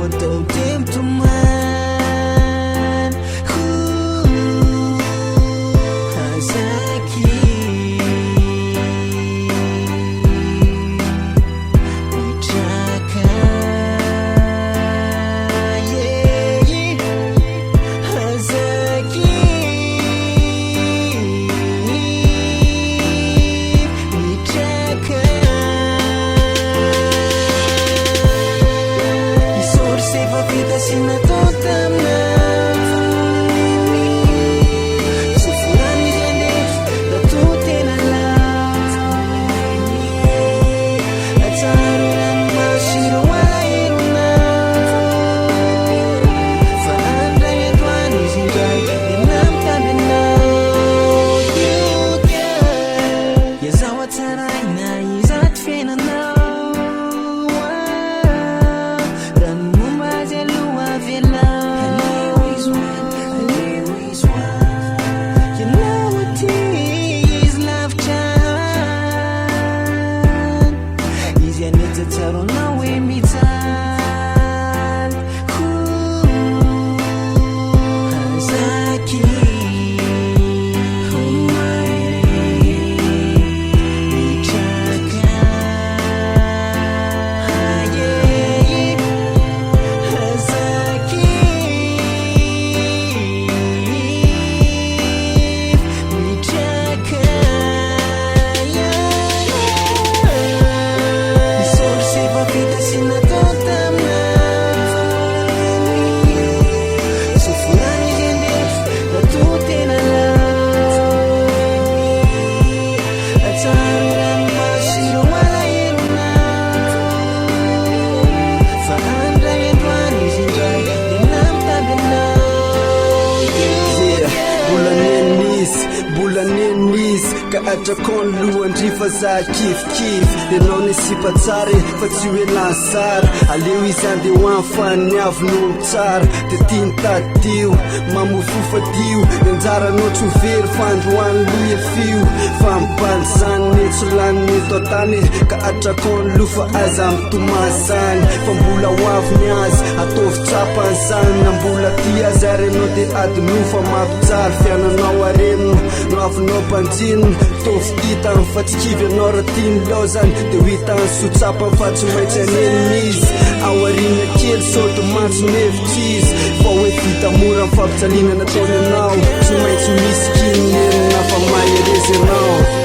atao temtomany hazaky mitraka hazaky mitraka isory sefa vita sy natao taminao ka atrakon luandrifa za kif ianao ny sipatsara fa tsy hoe lansara aleo izany de hoanfaniavino tsara de tiany tadio mamofofadio anjaranao tsy very fandroany lia fio fa mipaly zany netso lany neto atany ka atrakon lufa aza mitomasany fa mbola hoaviny azy ataovy tsapany zany na mbola ti azy arenao de adinofa mampitsara fiananao arenina no avinao mpanjinina tovy hitany fa tsy kivy anao raha tiany laozany de ho hitany sotsapany fa tsy maintsy anenimizy aoriana kely soto mantso nevitsizy fa hoe vita mora mifampitsaliana nataony anao tsy maintsy misy kinenina fa maherezy anao